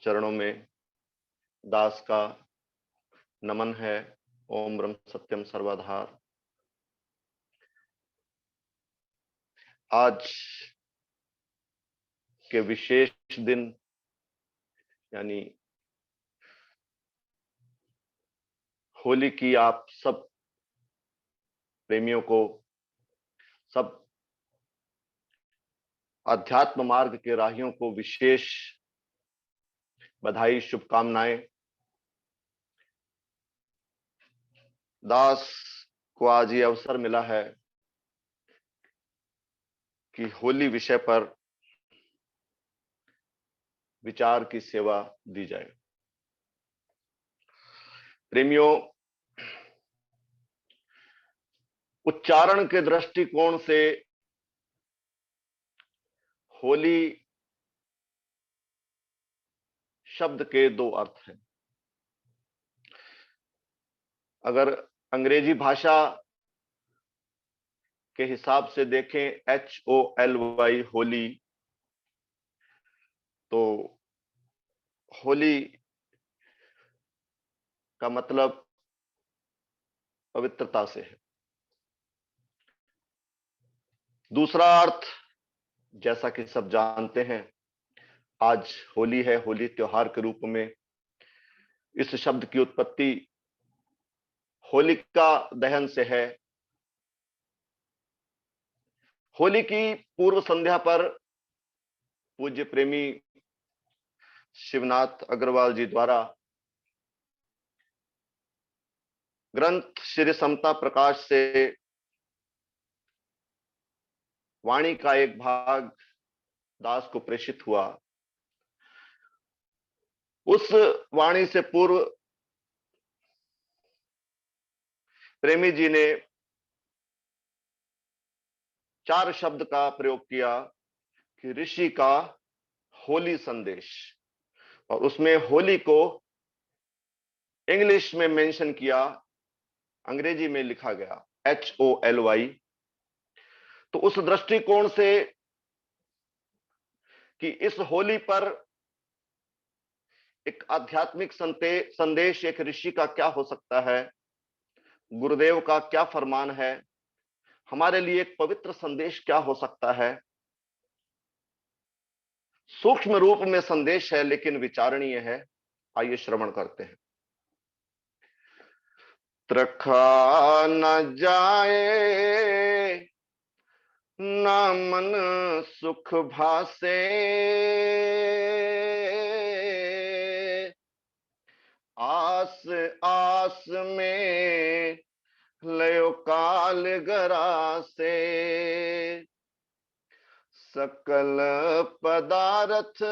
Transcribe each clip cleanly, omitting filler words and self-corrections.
चरणों में दास का नमन है। ओम ब्रह्म सत्यम सर्वाधार। आज के विशेष दिन यानी होली की आप सब प्रेमियों को, सब अध्यात्म मार्ग के राहियों को विशेष बधाई, शुभकामनाएं। दास को आज ये अवसर मिला है कि होली विषय पर विचार की सेवा दी जाए। प्रेमियों, उच्चारण के दृष्टिकोण से होली शब्द के दो अर्थ हैं। अगर अंग्रेजी भाषा के हिसाब से देखें HOLY होली, तो होली का मतलब पवित्रता से है। दूसरा अर्थ, जैसा कि सब जानते हैं, आज होली है। होली त्योहार के रूप में इस शब्द की उत्पत्ति होलिका दहन से है। होली की पूर्व संध्या पर पूज्य प्रेमी शिवनाथ अग्रवाल जी द्वारा ग्रंथ श्री समता प्रकाश से वाणी का एक भाग दास को प्रेषित हुआ। उस वाणी से पूर्व प्रेमी जी ने 4 शब्द का प्रयोग किया कि ऋषि का होली संदेश, और उसमें होली को इंग्लिश में मेंशन किया, अंग्रेजी में लिखा गया HOLY। तो उस दृष्टिकोण से कि इस होली पर एक आध्यात्मिक संदेश, एक ऋषि का क्या हो सकता है, गुरुदेव का क्या फरमान है, हमारे लिए एक पवित्र संदेश क्या हो सकता है। सूक्ष्म रूप में संदेश है लेकिन विचारणीय है। आइए श्रवण करते हैं। त्रखा न जाए ना मन सुख भासे, आस आस में लयो काल गरासे, सकल पदार्थ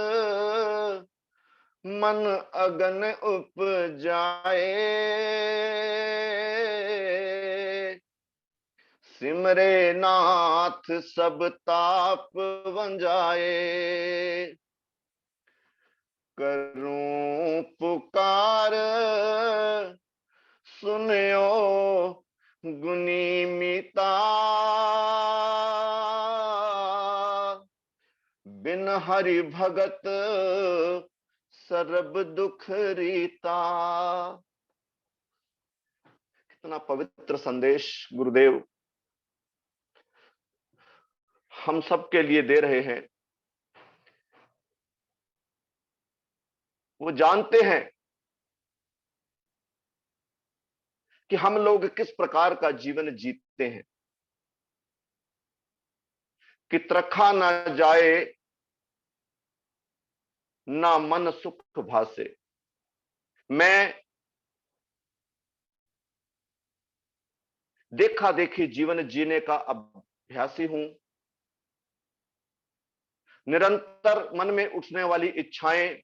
मन अगन उपजाए, सिमरे नाथ सब ताप वंजाए, करूं पुकार सुनियो गुनी मीता, बिन हरि भगत सर्ब दुख रीता। कितना पवित्र संदेश गुरुदेव हम सब के लिए दे रहे हैं। वो जानते हैं कि हम लोग किस प्रकार का जीवन जीते हैं, कि त्रखा ना जाए ना मन सुख भासे। मैं देखा देखी जीवन जीने का अभ्यासी हूं। निरंतर मन में उठने वाली इच्छाएं,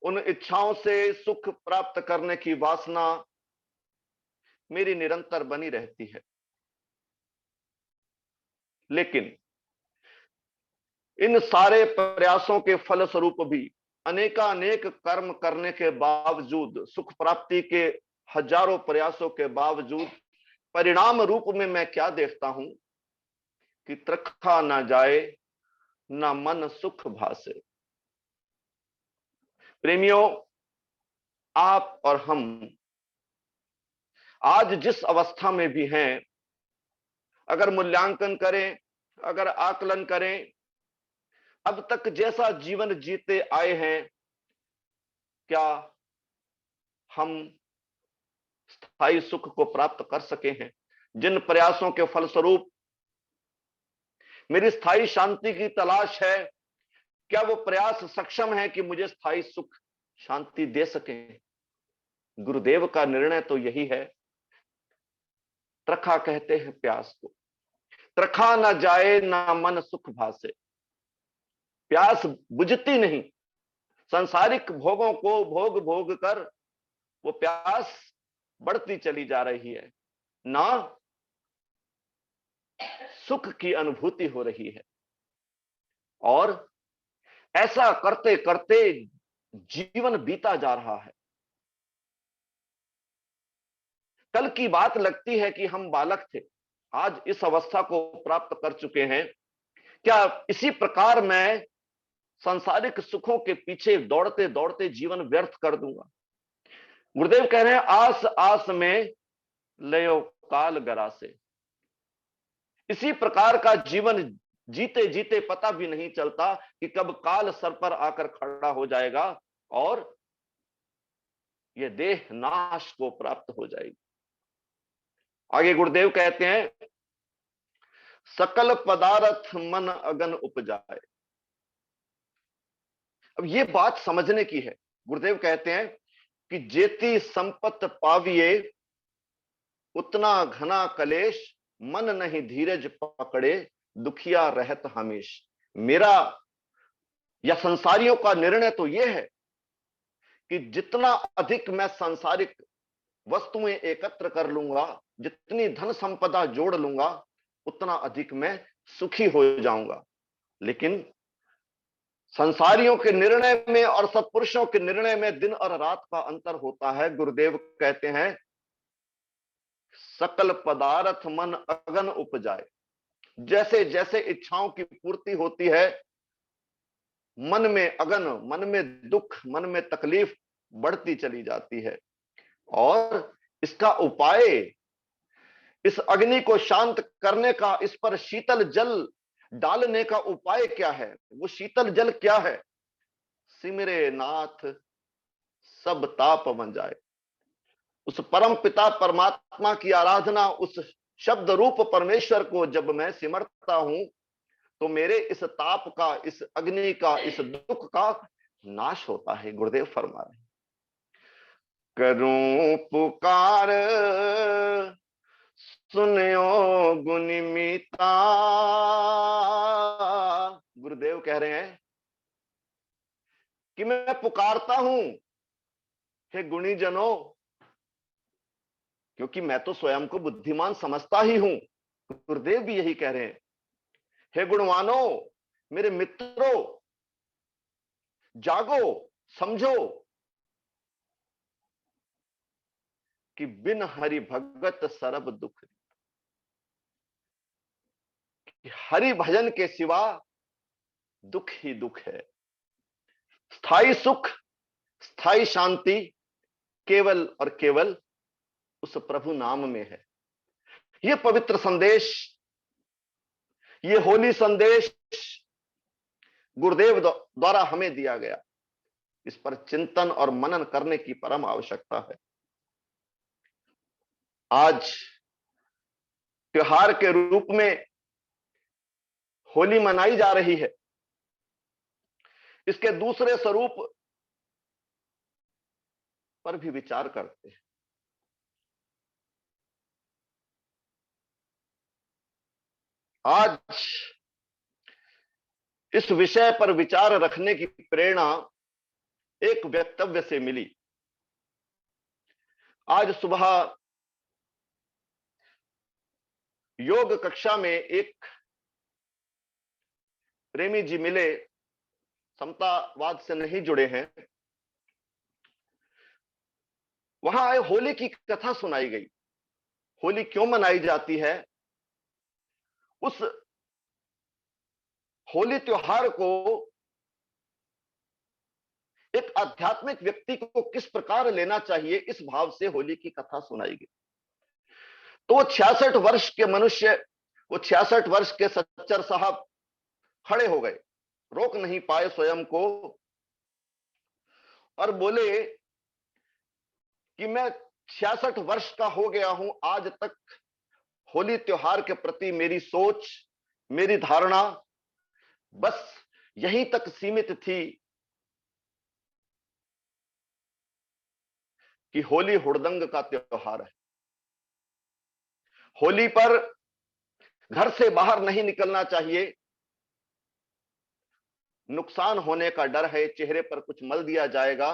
उन इच्छाओं से सुख प्राप्त करने की वासना मेरी निरंतर बनी रहती है। लेकिन इन सारे प्रयासों के फलस्वरूप भी, अनेकानेक कर्म करने के बावजूद, सुख प्राप्ति के हजारों प्रयासों के बावजूद, परिणाम रूप में मैं क्या देखता हूं कि त्रखा ना जाए ना मन सुख भासे। प्रेमियों, आप और हम आज जिस अवस्था में भी हैं, अगर मूल्यांकन करें, अगर आकलन करें, अब तक जैसा जीवन जीते आए हैं, क्या हम स्थायी सुख को प्राप्त कर सके हैं? जिन प्रयासों के फलस्वरूप मेरी स्थायी शांति की तलाश है, क्या वो प्रयास सक्षम है कि मुझे स्थायी सुख शांति दे सकें? गुरुदेव का निर्णय तो यही है। त्रखा कहते हैं प्यास को, त्रखा ना जाए ना मन सुख भासे। प्यास बुझती नहीं। सांसारिक भोगों को भोग भोग कर वो प्यास बढ़ती चली जा रही है, ना सुख की अनुभूति हो रही है। और ऐसा करते करते जीवन बीता जा रहा है। कल की बात लगती है कि हम बालक थे, आज इस अवस्था को प्राप्त कर चुके हैं। क्या इसी प्रकार मैं सांसारिक सुखों के पीछे दौड़ते दौड़ते जीवन व्यर्थ कर दूंगा? गुरुदेव कह रहे हैं, आस आस में लयो काल गरासे। इसी प्रकार का जीवन जीते जीते पता भी नहीं चलता कि कब काल सर पर आकर खड़ा हो जाएगा और यह देह नाश को प्राप्त हो जाएगी। आगे गुरुदेव कहते हैं, सकल पदार्थ मन अगन उपजाए। अब यह बात समझने की है। गुरुदेव कहते हैं कि जेती संपत पाविये उतना घना कलेश, मन नहीं धीरज पकड़े दुखिया रहत हमेश। मेरा या संसारियों का निर्णय तो यह है कि जितना अधिक मैं सांसारिक वस्तुएं एकत्र कर लूंगा, जितनी धन संपदा जोड़ लूंगा, उतना अधिक मैं सुखी हो जाऊंगा। लेकिन संसारियों के निर्णय में और सत्पुरुषों के निर्णय में दिन और रात का अंतर होता है। गुरुदेव कहते हैं, सकल पदार्थ मन अगन उपजाए। जैसे जैसे इच्छाओं की पूर्ति होती है, मन में अगन, मन में दुख, मन में तकलीफ बढ़ती चली जाती है। और इसका उपाय, इस अग्नि को शांत करने का, इस पर शीतल जल डालने का उपाय क्या है? वो शीतल जल क्या है? सिमरे नाथ सब ताप बन जाए। उस परम पिता परमात्मा की आराधना, उस शब्द रूप परमेश्वर को जब मैं सिमरता हूं, तो मेरे इस ताप का, इस अग्नि का, इस दुख का नाश होता है। गुरुदेव फरमा रहे, करूं पुकार सुनियो गुनिमीता। गुरुदेव कह रहे हैं कि मैं पुकारता हूं, हे गुणी जनों, क्योंकि मैं तो स्वयं को बुद्धिमान समझता ही हूं। गुरुदेव भी यही कह रहे हैं, हे गुणवानों, मेरे मित्रों, जागो, समझो कि बिन हरि भगत सरब दुख। हरि भजन के सिवा दुख ही दुख है। स्थायी सुख, स्थायी शांति केवल और केवल उस प्रभु नाम में है। यह पवित्र संदेश, ये होली संदेश गुरुदेव द्वारा हमें दिया गया। इस पर चिंतन और मनन करने की परम आवश्यकता है। आज त्योहार के रूप में होली मनाई जा रही है। इसके दूसरे स्वरूप पर भी विचार करते हैं। आज इस विषय पर विचार रखने की प्रेरणा एक वक्तव्य से मिली। आज सुबह योग कक्षा में एक प्रेमी जी मिले, समतावाद से नहीं जुड़े हैं। वहां होली की कथा सुनाई गई। होली क्यों मनाई जाती है? उस होली त्योहार को एक एक आध्यात्मिक व्यक्ति को किस प्रकार लेना चाहिए, इस भाव से होली की कथा सुनाई गई। तो वो 66 वर्ष के मनुष्य, वो 66 वर्ष के सच्चर साहब खड़े हो गए, रोक नहीं पाए स्वयं को, और बोले कि मैं 66 वर्ष का हो गया हूं, आज तक होली त्योहार के प्रति मेरी सोच, मेरी धारणा बस यहीं तक सीमित थी कि होली हुड़दंग का त्योहार है। होली पर घर से बाहर नहीं निकलना चाहिए, नुकसान होने का डर है, चेहरे पर कुछ मल दिया जाएगा,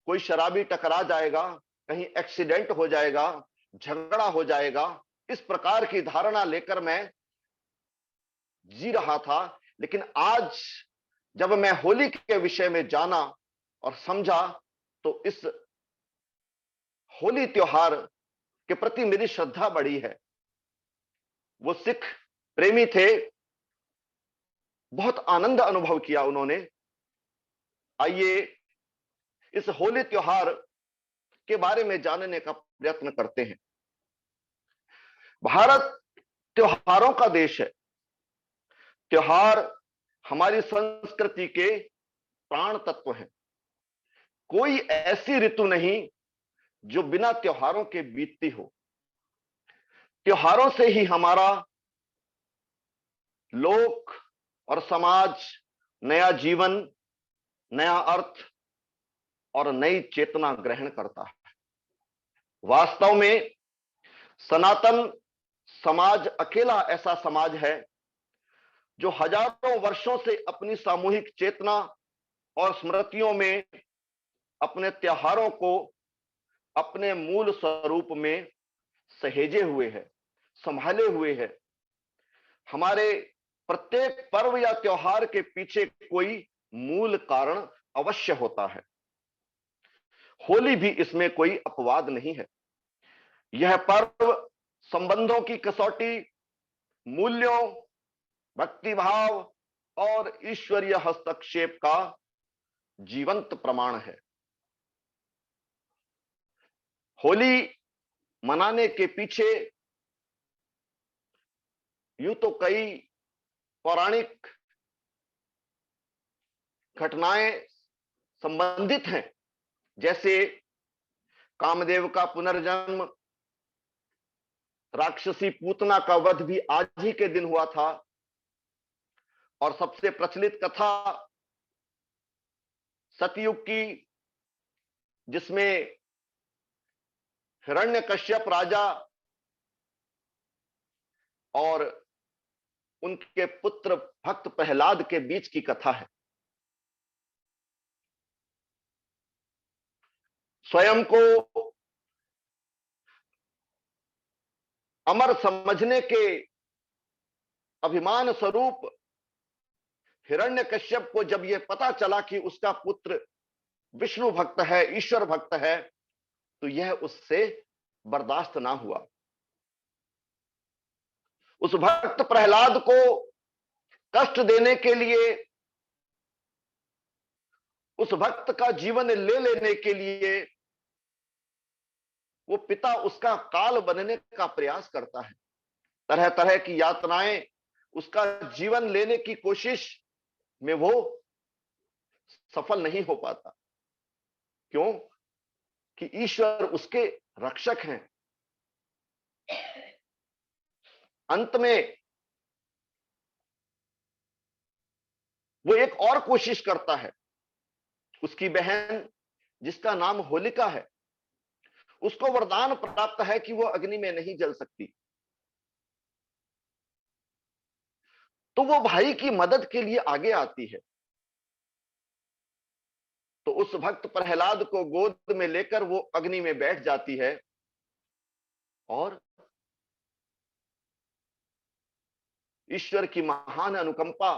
कोई शराबी टकरा जाएगा, कहीं एक्सीडेंट हो जाएगा, झगड़ा हो जाएगा, इस प्रकार की धारणा लेकर मैं जी रहा था। लेकिन आज जब मैं होली के विषय में जाना और समझा, तो इस होली त्योहार के प्रति मेरी श्रद्धा बढ़ी है। वो सिख प्रेमी थे, बहुत आनंद अनुभव किया उन्होंने। आइए इस होली त्योहार के बारे में जानने का प्रयत्न करते हैं। भारत त्योहारों का देश है। त्योहार हमारी संस्कृति के प्राण तत्व हैं। कोई ऐसी ऋतु नहीं जो बिना त्योहारों के बीतती हो। त्योहारों से ही हमारा लोक और समाज नया जीवन, नया अर्थ और नई चेतना ग्रहण करता है। वास्तव में सनातन समाज अकेला ऐसा समाज है जो हजारों वर्षों से अपनी सामूहिक चेतना और स्मृतियों में अपने त्योहारों को अपने मूल स्वरूप में सहेजे हुए है, संभाले हुए है। हमारे प्रत्येक पर्व या त्योहार के पीछे कोई मूल कारण अवश्य होता है। होली भी इसमें कोई अपवाद नहीं है। यह पर्व संबंधों की कसौटी, मूल्यों, भक्तिभाव और ईश्वरीय हस्तक्षेप का जीवंत प्रमाण है। होली मनाने के पीछे यूं तो कई पौराणिक घटनाएं संबंधित हैं, जैसे कामदेव का पुनर्जन्म, राक्षसी पूतना का वध भी आज ही के दिन हुआ था, और सबसे प्रचलित कथा सतयुग की, जिसमें हिरण्यकश्यप राजा और उनके पुत्र भक्त प्रहलाद के बीच की कथा है। स्वयं को अमर समझने के अभिमान स्वरूप हिरण्यकश्यप को जब यह पता चला कि उसका पुत्र विष्णु भक्त है, ईश्वर भक्त है, तो यह उससे बर्दाश्त ना हुआ। उस भक्त प्रहलाद को कष्ट देने के लिए, उस भक्त का जीवन ले लेने के लिए वो पिता उसका काल बनने का प्रयास करता है। तरह तरह की यातनाएं, उसका जीवन लेने की कोशिश में वो सफल नहीं हो पाता। क्यों? कि ईश्वर उसके रक्षक हैं। अंत में वो एक और कोशिश करता है। उसकी बहन, जिसका नाम होलिका है, उसको वरदान प्राप्त है कि वो अग्नि में नहीं जल सकती। तो वो भाई की मदद के लिए आगे आती है। तो उस भक्त प्रहलाद को गोद में लेकर वो अग्नि में बैठ जाती है, और ईश्वर की महान अनुकंपा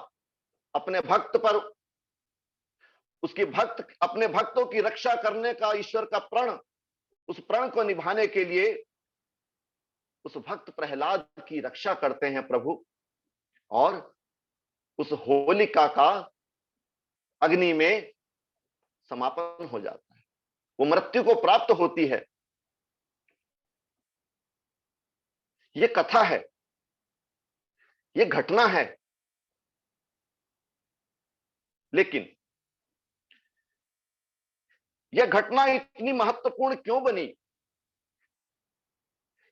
अपने भक्त पर, उसकी भक्त अपने भक्तों की रक्षा करने का ईश्वर का प्रण, उस प्रण को निभाने के लिए उस भक्त प्रहलाद की रक्षा करते हैं प्रभु, और उस होलिका का अग्नि में समापन हो जाता है, वो मृत्यु को प्राप्त होती है। ये कथा है, ये घटना है। लेकिन यह घटना इतनी महत्वपूर्ण क्यों बनी?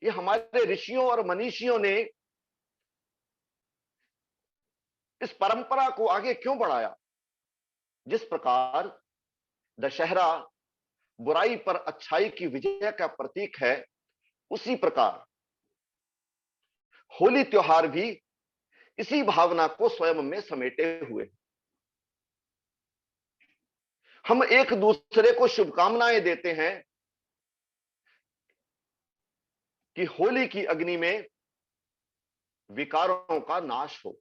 ये हमारे ऋषियों और मनीषियों ने इस परंपरा को आगे क्यों बढ़ाया? जिस प्रकार दशहरा बुराई पर अच्छाई की विजय का प्रतीक है, उसी प्रकार होली त्योहार भी इसी भावना को स्वयं में समेटे हुए। हम एक दूसरे को शुभकामनाएं देते हैं कि होली की अग्नि में विकारों का नाश हो,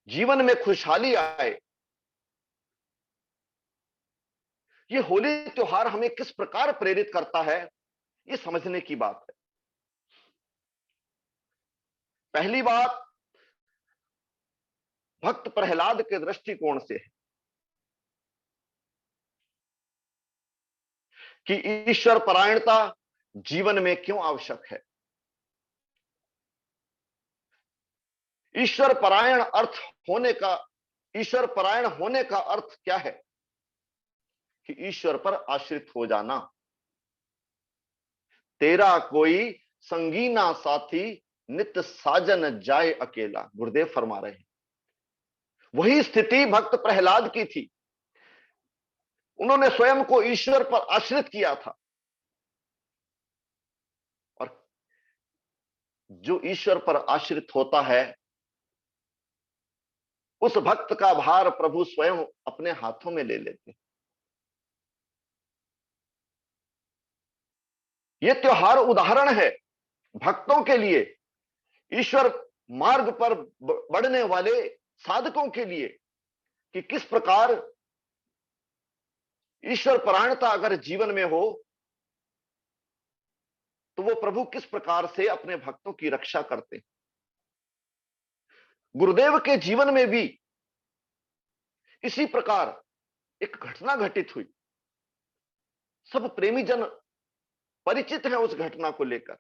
जीवन में खुशहाली आए। ये होली त्योहार हमें किस प्रकार प्रेरित करता है, ये समझने की बात है। पहली बात भक्त प्रहलाद के दृष्टिकोण से है कि ईश्वर परायणता जीवन में क्यों आवश्यक है। ईश्वर परायण अर्थ होने का ईश्वर परायण होने का अर्थ क्या है? कि ईश्वर पर आश्रित हो जाना। तेरा कोई संगी ना साथी, नित साजन जाए अकेला, गुरुदेव फरमा रहे हैं। वही स्थिति भक्त प्रहलाद की थी। उन्होंने स्वयं को ईश्वर पर आश्रित किया था, और जो ईश्वर पर आश्रित होता है, उस भक्त का भार प्रभु स्वयं अपने हाथों में ले लेते हैं। यह त्योहार उदाहरण है भक्तों के लिए, ईश्वर मार्ग पर बढ़ने वाले साधकों के लिए, कि किस प्रकार ईश्वर परायणता अगर जीवन में हो तो वो प्रभु किस प्रकार से अपने भक्तों की रक्षा करते हैं। गुरुदेव के जीवन में भी इसी प्रकार एक घटना घटित हुई। सब प्रेमी जन परिचित हैं उस घटना को लेकर।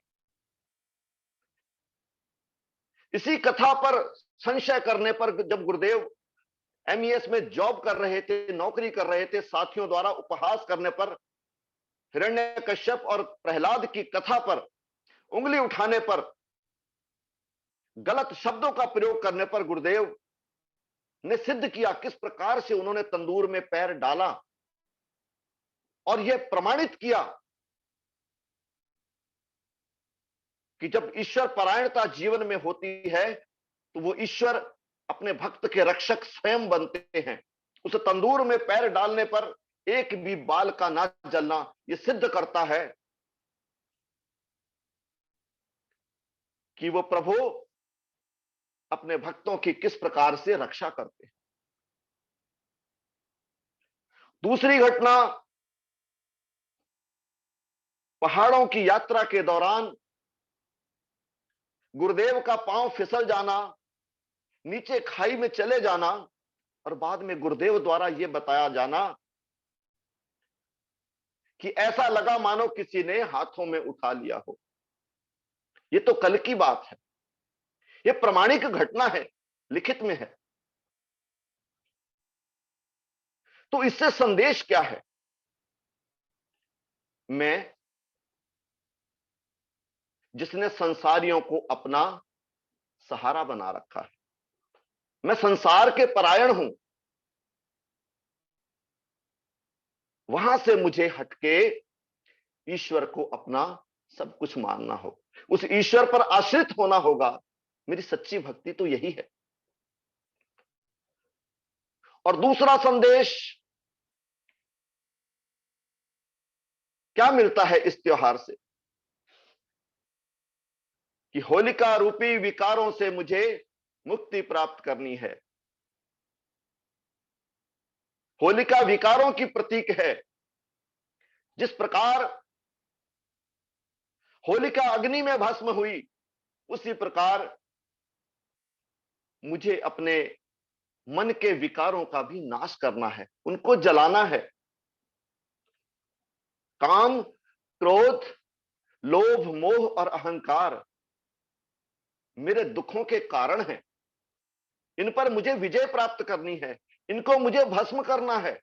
इसी कथा पर संशय करने पर जब गुरुदेव एमईएस में जॉब कर रहे थे, नौकरी कर रहे थे, साथियों द्वारा उपहास करने पर, हिरण्यकश्यप और प्रहलाद की कथा पर उंगली उठाने पर, गलत शब्दों का प्रयोग करने पर गुरुदेव ने सिद्ध किया किस प्रकार से उन्होंने तंदूर में पैर डाला, और यह प्रमाणित किया कि जब ईश्वर परायणता जीवन में होती है तो वो ईश्वर अपने भक्त के रक्षक स्वयं बनते हैं। उस तंदूर में पैर डालने पर एक भी बाल का ना जलना, यह सिद्ध करता है कि वो प्रभु अपने भक्तों की किस प्रकार से रक्षा करते हैं। दूसरी घटना, पहाड़ों की यात्रा के दौरान गुरुदेव का पांव फिसल जाना, नीचे खाई में चले जाना, और बाद में गुरुदेव द्वारा यह बताया जाना कि ऐसा लगा मानो किसी ने हाथों में उठा लिया हो। यह तो कल की बात है, यह प्रमाणिक घटना है, लिखित में है। तो इससे संदेश क्या है? मैं, जिसने संसारियों को अपना सहारा बना रखा है, मैं संसार के परायण हूं, वहां से मुझे हटके ईश्वर को अपना सब कुछ मानना हो, उस ईश्वर पर आश्रित होना होगा। मेरी सच्ची भक्ति तो यही है। और दूसरा संदेश क्या मिलता है इस त्योहार से? कि होलिका रूपी विकारों से मुझे मुक्ति प्राप्त करनी है। होलिका विकारों की प्रतीक है। जिस प्रकार होलिका अग्नि में भस्म हुई, उसी प्रकार मुझे अपने मन के विकारों का भी नाश करना है, उनको जलाना है। काम, क्रोध, लोभ, मोह और अहंकार मेरे दुखों के कारण हैं। इन पर मुझे विजय प्राप्त करनी है, इनको मुझे भस्म करना है।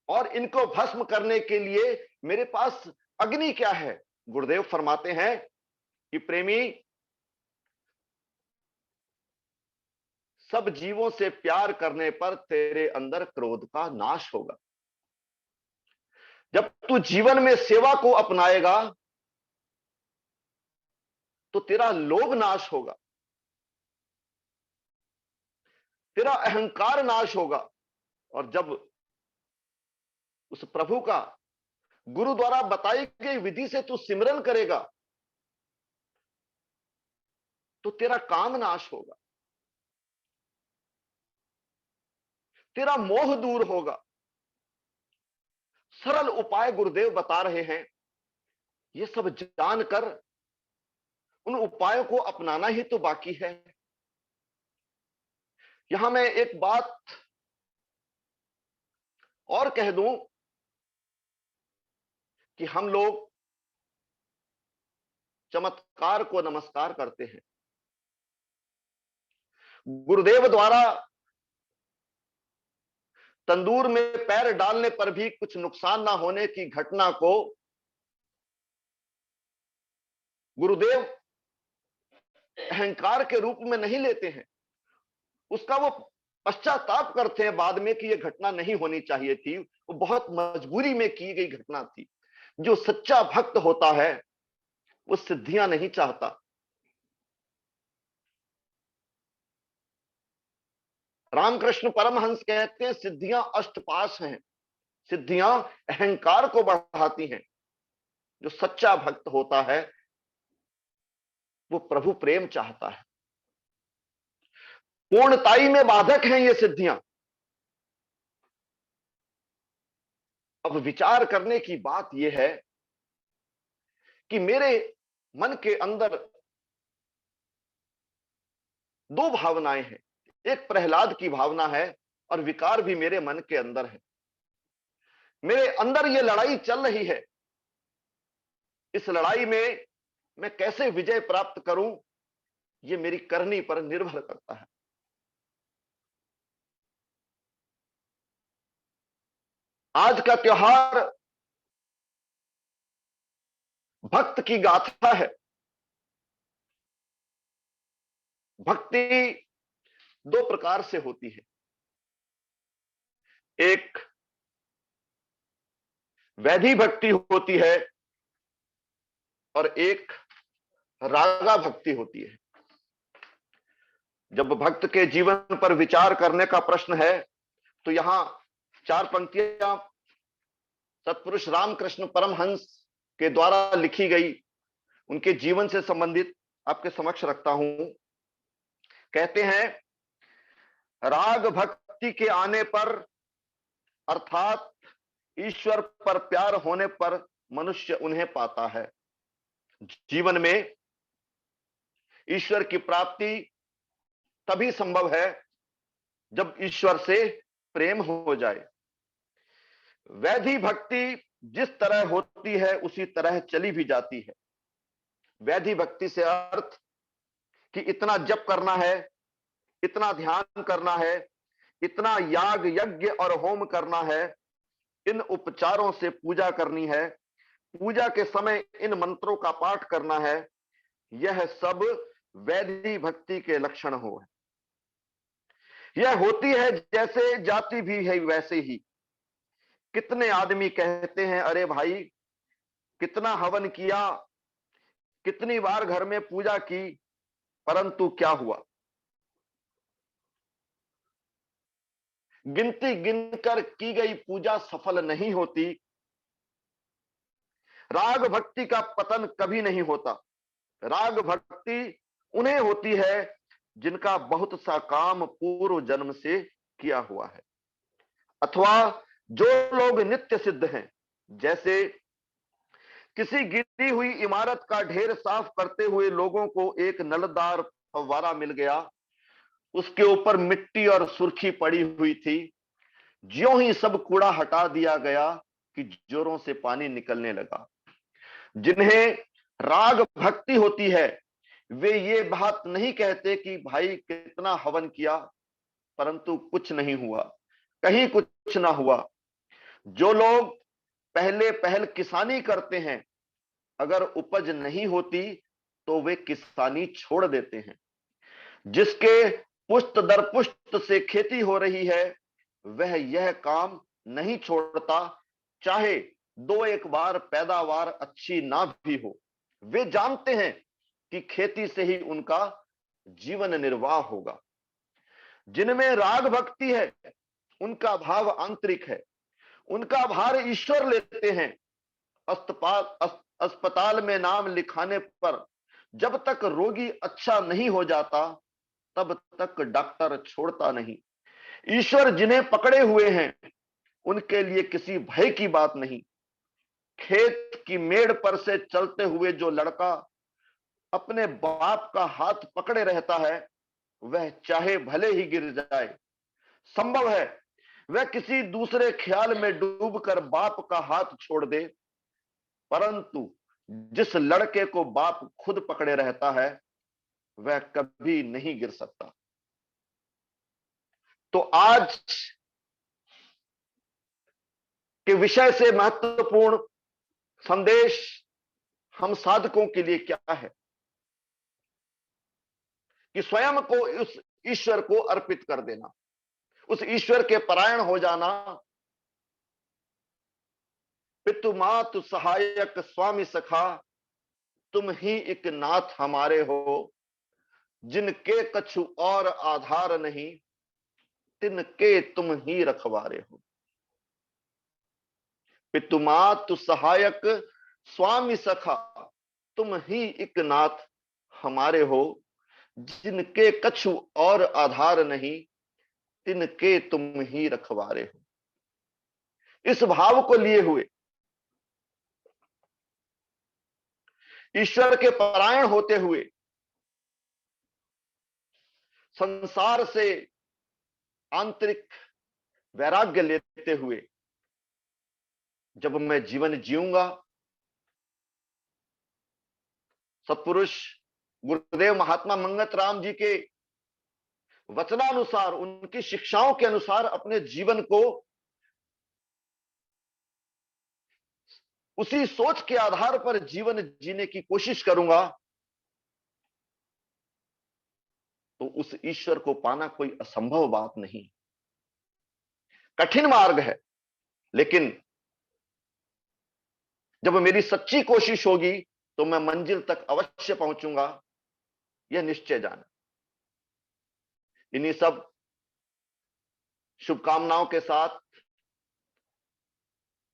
और इनको भस्म करने के लिए मेरे पास अग्नि क्या है? गुरुदेव फरमाते हैं कि प्रेमी, सब जीवों से प्यार करने पर तेरे अंदर क्रोध का नाश होगा। जब तू जीवन में सेवा को अपनाएगा तो तेरा लोभ नाश होगा, तेरा अहंकार नाश होगा। और जब उस प्रभु का गुरु द्वारा बताई गई विधि से तू सिमरन करेगा तो तेरा काम नाश होगा, तेरा मोह दूर होगा। सरल उपाय गुरुदेव बता रहे हैं। ये सब जानकर उन उपायों को अपनाना ही तो बाकी है। यहां मैं एक बात और कह दूं कि हम लोग चमत्कार को नमस्कार करते हैं। गुरुदेव द्वारा तंदूर में पैर डालने पर भी कुछ नुकसान ना होने की घटना को गुरुदेव अहंकार के रूप में नहीं लेते हैं। उसका वो पश्चाताप करते हैं बाद में कि यह घटना नहीं होनी चाहिए थी, वो बहुत मजबूरी में की गई घटना थी। जो सच्चा भक्त होता है वो सिद्धियां नहीं चाहता। रामकृष्ण परमहंस कहते हैं सिद्धियां अष्टपाश हैं, सिद्धियां अहंकार को बढ़ाती हैं। जो सच्चा भक्त होता है वो प्रभु प्रेम चाहता है। पूर्णताई में बाधक हैं ये सिद्धियां। अब विचार करने की बात यह है कि मेरे मन के अंदर दो भावनाएं हैं। एक प्रहलाद की भावना है और विकार भी मेरे मन के अंदर है। मेरे अंदर यह लड़ाई चल रही है। इस लड़ाई में मैं कैसे विजय प्राप्त करूं, यह मेरी करनी पर निर्भर करता है। आज का त्योहार भक्त की गाथा है। भक्ति दो प्रकार से होती है। एक वैधि भक्ति होती है और एक रागा भक्ति होती है। जब भक्त के जीवन पर विचार करने का प्रश्न है तो यहां चार पंक्तियां सत्पुरुष रामकृष्ण परमहंस के द्वारा लिखी गई उनके जीवन से संबंधित आपके समक्ष रखता हूं। कहते हैं, राग भक्ति के आने पर अर्थात ईश्वर पर प्यार होने पर मनुष्य उन्हें पाता है। जीवन में ईश्वर की प्राप्ति तभी संभव है जब ईश्वर से प्रेम हो जाए। वैधि भक्ति जिस तरह होती है उसी तरह चली भी जाती है। वैधि भक्ति से अर्थ कि इतना जप करना है, इतना ध्यान करना है, इतना याग यज्ञ और होम करना है, इन उपचारों से पूजा करनी है, पूजा के समय इन मंत्रों का पाठ करना है। यह सब वैधि भक्ति के लक्षण हो। यह होती है जैसे जाती भी है वैसे ही। कितने आदमी कहते हैं, अरे भाई कितना हवन किया, कितनी बार घर में पूजा की, परंतु क्या हुआ? गिनती गिनकर की गई पूजा सफल नहीं होती। राग भक्ति का पतन कभी नहीं होता। राग भक्ति उन्हें होती है जिनका बहुत सा काम पूर्व जन्म से किया हुआ है, अथवा जो लोग नित्य सिद्ध हैं। जैसे किसी गिरी हुई इमारत का ढेर साफ करते हुए लोगों को एक नलदार फव्वारा मिल गया, उसके ऊपर मिट्टी और सुर्खी पड़ी हुई थी। ज्यों ही सब कूड़ा हटा दिया गया कि जोरों से पानी निकलने लगा। जिन्हें राग भक्ति होती है वे ये बात नहीं कहते कि भाई कितना हवन किया परंतु कुछ नहीं हुआ, कहीं कुछ ना हुआ। जो लोग पहले पहल किसानी करते हैं, अगर उपज नहीं होती तो वे किसानी छोड़ देते हैं। जिसके पुष्ट दर पुष्ट से खेती हो रही है वह यह काम नहीं छोड़ता, चाहे दो एक बार पैदावार अच्छी ना भी हो। वे जानते हैं कि खेती से ही उनका जीवन निर्वाह होगा। जिनमें राग भक्ति है उनका भाव आंतरिक है, उनका भार ईश्वर लेते हैं। अस्पताल में नाम लिखाने पर जब तक रोगी अच्छा नहीं हो जाता तब तक डॉक्टर छोड़ता नहीं। ईश्वर जिन्हें पकड़े हुए हैं उनके लिए किसी भय की बात नहीं। खेत की मेड़ पर से चलते हुए जो लड़का अपने बाप का हाथ पकड़े रहता है वह चाहे भले ही गिर जाए, संभव है वह किसी दूसरे ख्याल में डूबकर बाप का हाथ छोड़ दे, परंतु जिस लड़के को बाप खुद पकड़े रहता है वह कभी नहीं गिर सकता। तो आज के विषय से महत्वपूर्ण संदेश हम साधकों के लिए क्या है कि स्वयं को उस ईश्वर को अर्पित कर देना, उस ईश्वर के परायण हो जाना। पितु मातु सहायक स्वामी सखा, तुम ही एक नाथ हमारे हो। जिनके कछु और आधार नहीं, तिनके तुम ही रखवारे हो। पितु मातु सहायक स्वामी सखा, तुम ही एक नाथ हमारे हो। जिनके कछु और आधार नहीं, तिनके तुम ही रखवारे हो। इस भाव को लिए हुए ईश्वर के परायण होते हुए संसार से आंतरिक वैराग्य लेते हुए जब मैं जीवन जीऊंगा, सत्पुरुष गुरुदेव महात्मा मंगत राम जी के वचनानुसार, उनकी शिक्षाओं के अनुसार अपने जीवन को उसी सोच के आधार पर जीवन जीने की कोशिश करूंगा, तो उस ईश्वर को पाना कोई असंभव बात नहीं। कठिन मार्ग है, लेकिन जब मेरी सच्ची कोशिश होगी तो मैं मंजिल तक अवश्य पहुंचूंगा, यह निश्चय जाना। इन्हीं सब शुभकामनाओं के साथ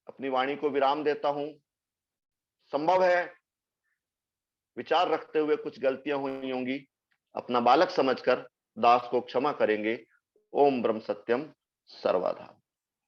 अपनी वाणी को विराम देता हूं। संभव है विचार रखते हुए कुछ गलतियां हुई होंगी, अपना बालक समझकर दास को क्षमा करेंगे। ओम ब्रह्म सत्यम सर्वधा।